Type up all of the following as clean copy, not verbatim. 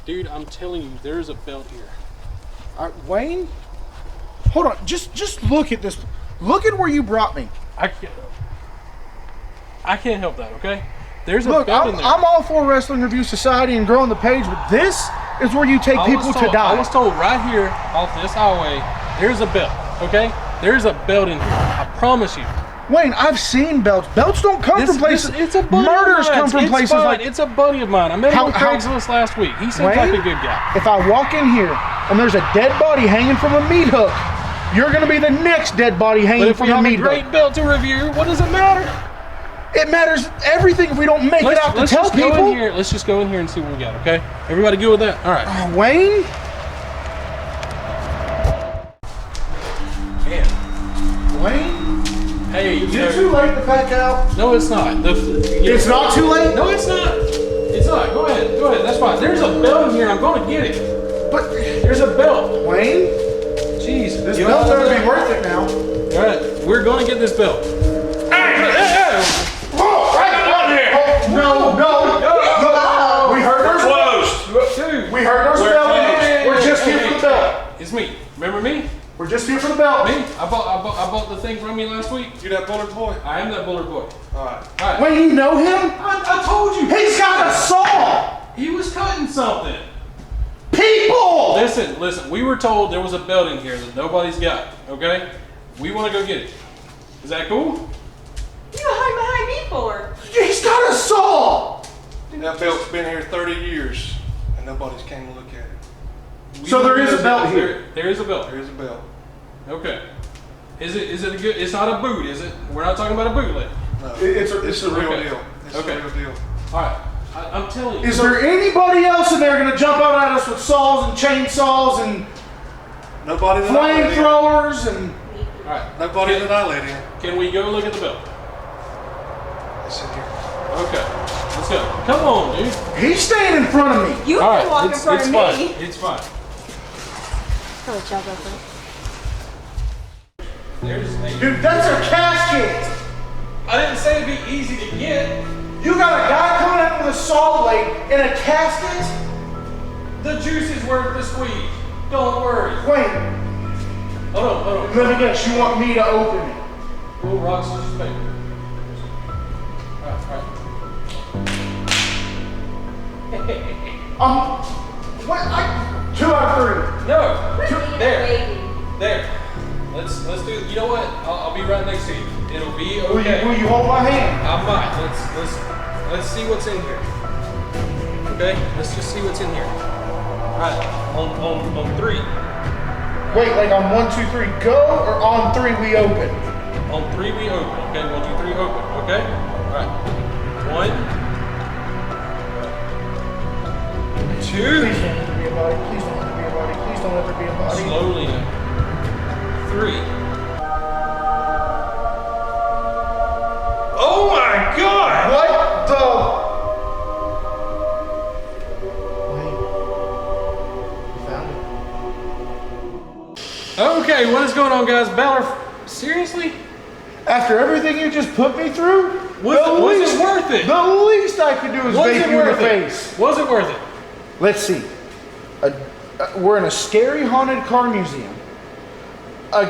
Dude, I'm telling you, there's a belt here. Wayne, hold on. Just look at this. Look at where you brought me. I can't help that, okay? There's a Look, belt in there. I'm all for Wrestling Review Society and growing the page, but this is where you take people to die. I was told right here off this highway, there's a belt, okay? There's a belt in here. I promise you. Wayne, I've seen belts. Belts don't come from places. It's a buddy Murders of mine. come from It's places fine. like. It's a buddy of mine. I met him on Craigslist last week. He seems like a good guy. If I walk in here and there's a dead body hanging from a meat hook, you're going to be the next dead body hanging from a meat hook. But if we have a great belt to review, what does it matter? It matters everything if we don't make it out to tell people. Let's just go in here and see what we got, okay? Everybody good with that? All right. Wayne? Man. Wayne? Hey, Is it too late to pack out? No, it's not. It's not too late? No, it's not. It's not. Go ahead. Go ahead. That's fine. There's a belt in here. I'm going to get it. But there's a belt. Wayne? Jeez. This belt's going to be worth it now. All right. We're going to get this belt. Hey! Whoa! Right out here! Oh, no. We heard there's closed. Dude. We heard there's a belt in here. We're just here for the belt. It's me. Remember me? We're just here for the belt. Me? I bought the thing from you last week. You that Bullard boy? I am that Bullard boy. All right. Wait, you know him? I told you. He's got a saw. He was cutting something. People! Listen. We were told there was a belt in here that nobody's got. Okay? We want to go get it. Is that cool? You hide behind me for? He's got a saw. That belt's been here 30 years, and nobody's came to look at it. So there is a belt here. There is a belt. There is a belt. Okay. Is it a good? It's not a boot, is it? We're not talking about a bootleg. No. It's the real okay. deal. It's Okay. the real deal. All right. I'm telling you. Is there anybody else in there going to jump out at us with saws and chainsaws and Nobody that I let in. flamethrowers and? All right. Nobody that I let in. Can we go look at the belt? It's in here. Okay. Let's go. Come on, dude. He's staying in front of me. You All can walk in it's front of fine. me. It's fine. I'll let y'all go first. Dude, that's a casket. I didn't say it'd be easy to get. You got a guy coming in with a saw blade in a casket? The juice is worth the squeeze. Don't worry. Wait, Hold on. let me guess, you want me to open it? Roll rocks, scissors, paper. All right. What? 2 out of 3. No. There. Let's do. You know what? I'll be right next to you. It'll be okay. Will you hold my hand? I might. Let's see what's in here. Okay. Let's just see what's in here. All right. On 3. Wait, like on 1, 2, 3, go, or on 3 we open? On 3 we open. Okay. 1, 2, 3 open. Okay. All right. 1, 2. Please don't let there be a body. Please don't let there be a body. Please don't let there be a body. Slowly now. 3. Oh my God! What the? Wait. We found it. Okay, what is going on, guys? Ballard, seriously? After everything you just put me through? Was it worth it? The least I could do is vape you in the face. Was it worth it? Let's see. We're in a scary haunted car museum. A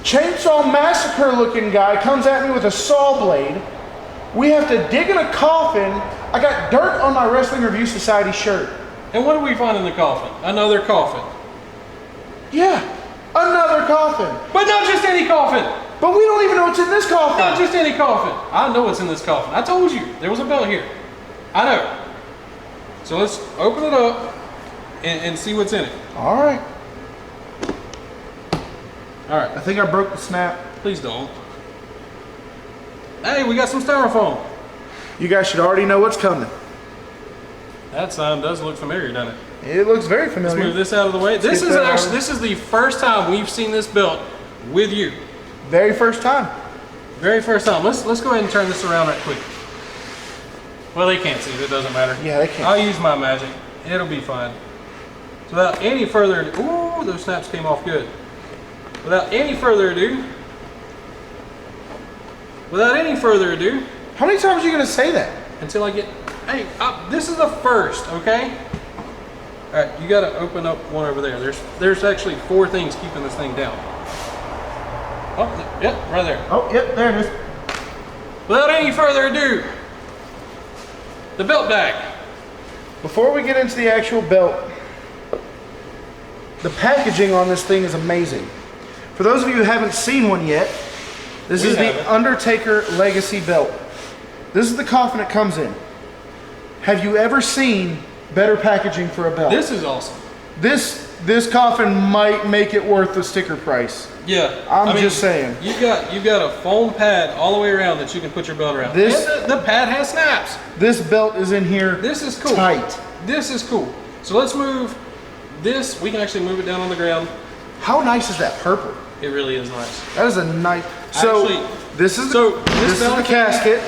chainsaw massacre looking guy comes at me with a saw blade. We have to dig in a coffin. I got dirt on my Wrestling Review Society shirt. And what do we find in the coffin? Another coffin. Yeah, another coffin. But not just any coffin. But we don't even know what's in this coffin. Not just any coffin. I know what's in this coffin. I told you. There was a belt here. I know. So let's open it up and see what's in it. All right. All right. I think I broke the snap. Please don't. Hey, we got some styrofoam. You guys should already know what's coming. That sign does look familiar, doesn't it? It looks very familiar. Let's move this out of the way. This is the first time we've seen this belt with you. Very first time. Very first time. Let's go ahead and turn this around right quick. Well, they can't see it. It doesn't matter. Yeah, they can't. I'll use my magic. It'll be fine. So without any further ado, ooh, those snaps came off good. Without any further ado, How many times are you going to say that? until I get Hey, this is the first, okay? All right, you got to open up one over there. There's actually 4 things keeping this thing down. Oh, yep, right there. Oh, yep, there it is. Without any further ado, the belt bag. Before we get into the actual belt, the packaging on this thing is amazing. For those of you who haven't seen one yet, this is the Undertaker Legacy belt. This is the coffin it comes in. Have you ever seen better packaging for a belt? This is awesome. This coffin might make it worth the sticker price. Yeah, I mean, just saying. You've got a foam pad all the way around that you can put your belt around. And the pad has snaps. This belt is in here. This is cool. Tight. This is cool. So let's move this. We can actually move it down on the ground. How nice is that purple? It really is nice. That is a nice. So actually, this is the casket.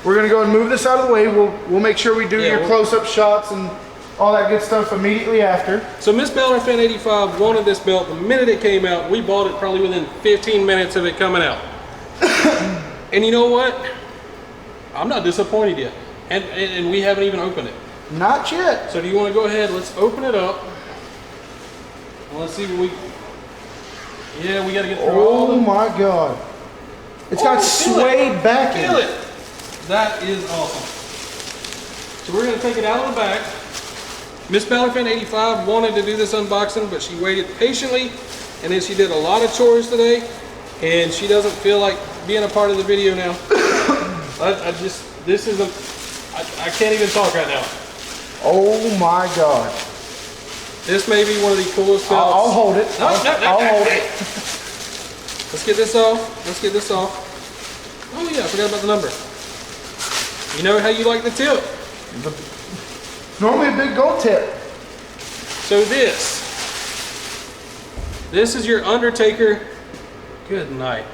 We're gonna go and move this out of the way. We'll make sure we do your close-up shots and all that good stuff immediately after. So Miss Balor Fan 85 wanted this belt the minute it came out. We bought it probably within 15 minutes of it coming out. And you know what? I'm not disappointed yet. And we haven't even opened it. Not yet. So do you want to go ahead? Let's open it up. And let's see what we... Yeah, we got to get through all the... Oh my God. It's got suede backing. Feel it. That is awesome. So we're going to take it out of the back. Miss Balor Fan 85 wanted to do this unboxing, but she waited patiently, and then she did a lot of chores today, and she doesn't feel like being a part of the video now. I can't even talk right now. Oh my God. This may be one of the coolest belts. I'll hold it. No, I'll hold it. Let's get this off. Let's get this off. Oh yeah, I forgot about the number. You know how you like the tip. Normally a big gold tip. So this is your Undertaker. Good night.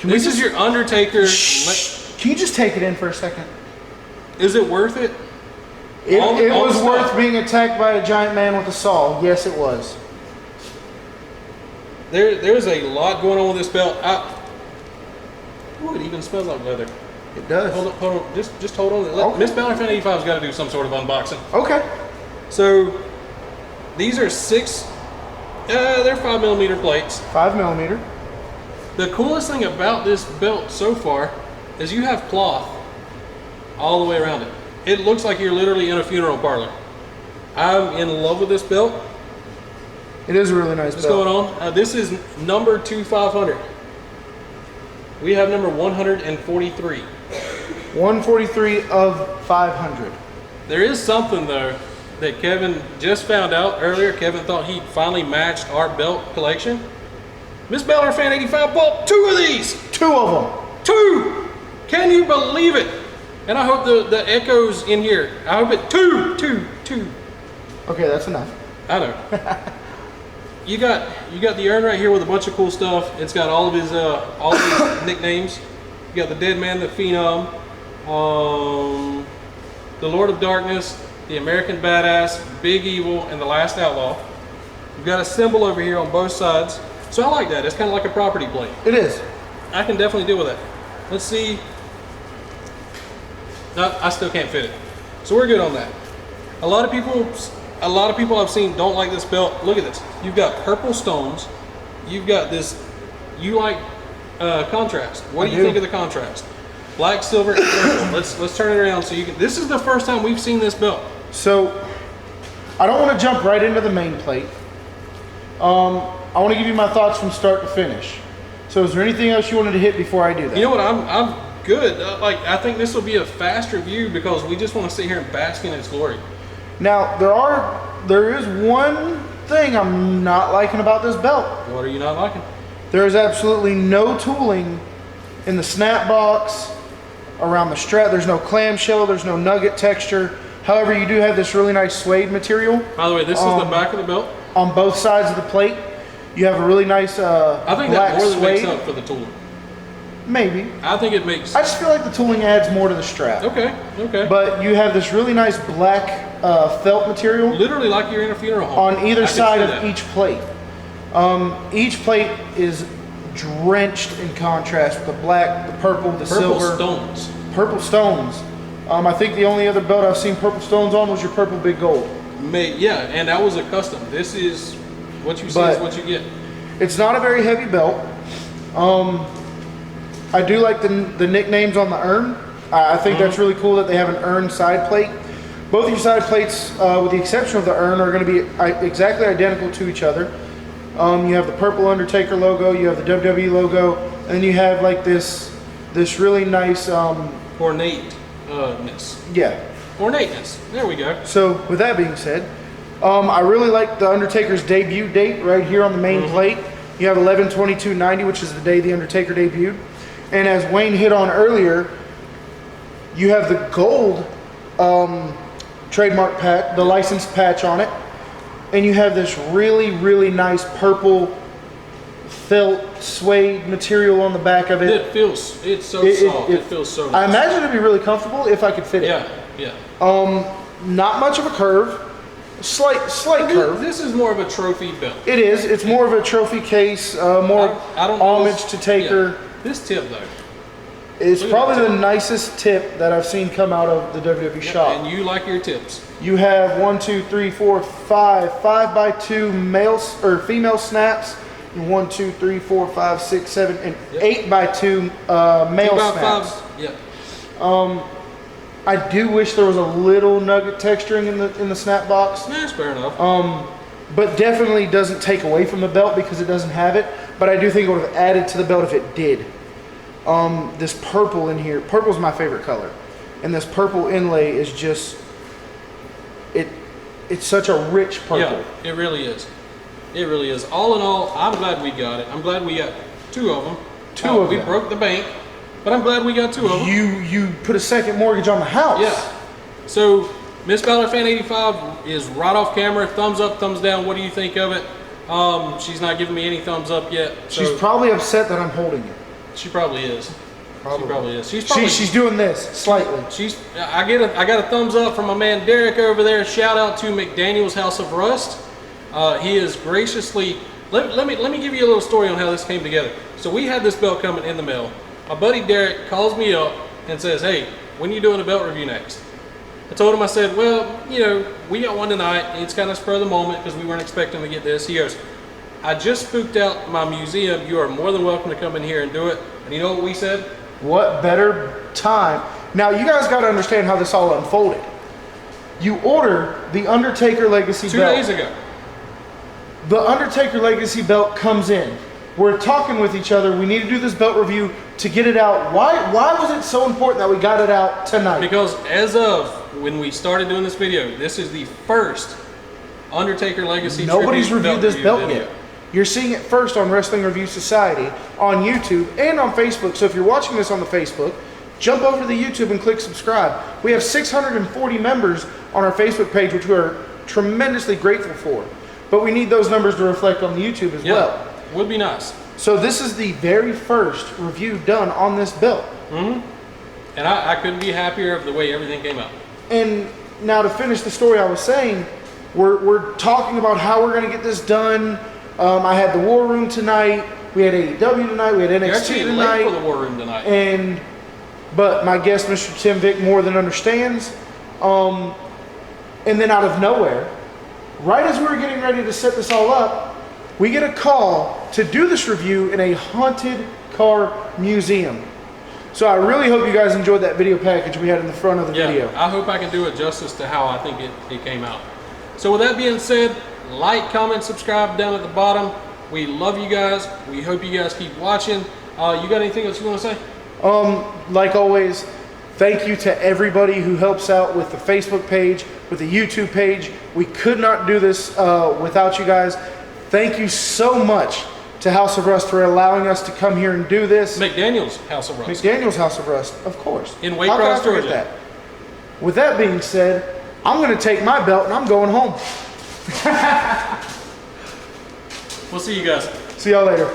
This is your Undertaker. Can you just take it in for a second? Is it worth it? It was worth being attacked by a giant man with a saw. Yes, it was. There's a lot going on with this belt. Ooh, it even smells like leather. It does. Hold on. Just hold on. Okay. Miss Balor Fan 85's got to do some sort of unboxing. Okay. So these are they're 5mm plates. 5mm. The coolest thing about this belt so far is you have cloth all the way around it. It looks like you're literally in a funeral parlor. I'm in love with this belt. It is a really nice belt. What's going on? This is number 2500. We have number 143. 143 of 500. There is something though that Kevin just found out earlier. Kevin thought he'd finally matched our belt collection. Miss Balor Fan 85 bought 2 of these. 2 of them. 2! Can you believe it? And I hope the echoes in here. I hope it two. Okay, that's enough. I know. You got the urn right here with a bunch of cool stuff. It's got all of his nicknames. You got the Dead Man, the Phenom, the Lord of Darkness, the American Badass, Big Evil, and the Last Outlaw. You've got a symbol over here on both sides. So I like that. It's kind of like a property plate. It is. I can definitely deal with that. Let's see. No, I still can't fit it. So we're good on that. A lot of people I've seen don't like this belt. Look at this. You've got purple stones. You've got this. You like contrast. What do you think of the contrast? Black, silver, and purple. Let's turn it around so you can. This is the first time we've seen this belt. So I don't want to jump right into the main plate. I want to give you my thoughts from start to finish. So is there anything else you wanted to hit before I do that? You know what? I'm good. I think this will be a fast review because we just want to sit here and bask in its glory. Now there is one thing I'm not liking about this belt. What are you not liking? There is absolutely no tooling in the snap box, around the strap. There's no clamshell, there's no nugget texture. However, you do have this really nice suede material. By the way, this is the back of the belt. On both sides of the plate, you have a really nice I think black that more than suede. makes up for the tooling. Maybe. I think it makes. I just feel like the tooling adds more to the strap. Okay. But you have this really nice black felt material. Literally like you're in a funeral home. On either side of each plate. Each plate is drenched in contrast with the black, the purple, the silver. Stones. Purple stones. I think the only other belt I've seen purple stones on was your purple big gold. Yeah, and that was a custom. This is what you see is what you get. It's not a very heavy belt. I do like the nicknames on the urn. I think that's really cool that they have an urn side plate. Both of your side plates, with the exception of the urn, are going to be exactly identical to each other. You have the purple Undertaker logo, you have the WWE logo, and you have like this really nice ornateness. Yeah. Ornateness. There we go. So with that being said, I really like the Undertaker's debut date right here on the main plate. You have 11/22/90, which is the day the Undertaker debuted. And as Wayne hit on earlier, you have the gold trademark patch, the license patch on it, and you have this really nice purple felt suede material on the back of it. It's so soft. It feels so nice. I imagine it'd be really comfortable if I could fit it. Yeah. Not much of a curve, slight curve. This is more of a trophy belt. It is. It's more of a trophy case, more I don't know homage to Taker. Yeah. This tip though. It's probably the nicest tip that I've seen come out of the WWE shop. And you like your tips. You have 1, 2, 3, 4, 5 5x2 male or female snaps, and 1, 2, 3, 4, 5, 6, 7, and 8x2 male snaps. 5. Yeah. I do wish there was a little nugget texturing in the snap box. That's fair enough. But definitely doesn't take away from the belt because it doesn't have it. But I do think it would have added to the belt if it did. This purple in here, purple's my favorite color, and this purple inlay is just it's such a rich purple. Yeah, it really is. It really is. All in all, I'm glad we got it. I'm glad we got 2 of them. We broke the bank, but I'm glad we got 2 of them. You put a second mortgage on the house. Yeah. So Miss Balor Fan 85 is right off camera. Thumbs up, thumbs down. What do you think of it? She's not giving me any thumbs up yet. So she's probably upset that I'm holding it. She probably is. Probably. She probably is. She's doing this slightly. I got a thumbs up from my man Derek over there. Shout out to McDaniel's House of Rust. He is graciously. Let me give you a little story on how this came together. So we had this belt coming in the mail. My buddy Derek calls me up and says, "Hey, when are you doing a belt review next?" I told him, I said, "Well, we got one tonight. It's kind of spur of the moment because we weren't expecting to get this." He goes, "I just spooked out my museum. You are more than welcome to come in here and do it." And you know what we said? What better time? Now, you guys got to understand how this all unfolded. You order the Undertaker Legacy belt. 2 days ago. The Undertaker Legacy belt comes in. We're talking with each other. We need to do this belt review to get it out. Why was it so important that we got it out tonight? Because as of when we started doing this video, this is the first Undertaker Legacy Nobody's tribute reviewed this belt video. yet. You're seeing it first on Wrestling Review Society, on YouTube, and on Facebook. So if you're watching this on the Facebook, jump over to the YouTube and click subscribe. We have 640 members on our Facebook page, which we are tremendously grateful for. But we need those numbers to reflect on the YouTube as well. Would be nice. So this is the very first review done on this belt. And I couldn't be happier of the way everything came out. And now to finish the story I was saying, we're talking about how we're going to get this done. I had the War Room tonight. We had AEW tonight. We had NXT You're actually tonight. late for the War Room tonight. But my guest, Mr. Tim Vick, more than understands. And then out of nowhere, right as we were getting ready to set this all up, we get a call to do this review in a haunted car museum. So I really hope you guys enjoyed that video package we had in the front of the video. I hope I can do it justice to how I think it came out. So with that being said, like, comment, subscribe down at the bottom. We love you guys. We hope you guys keep watching. You got anything else you want to say? Like always, thank you to everybody who helps out with the Facebook page, with the YouTube page. We could not do this without you guys. Thank you so much to House of Rust for allowing us to come here and do this. McDaniel's House of Rust. McDaniel's House of Rust, of course. In Waycross, Georgia. That? With that being said, I'm going to take my belt and I'm going home. We'll see you guys. See y'all later.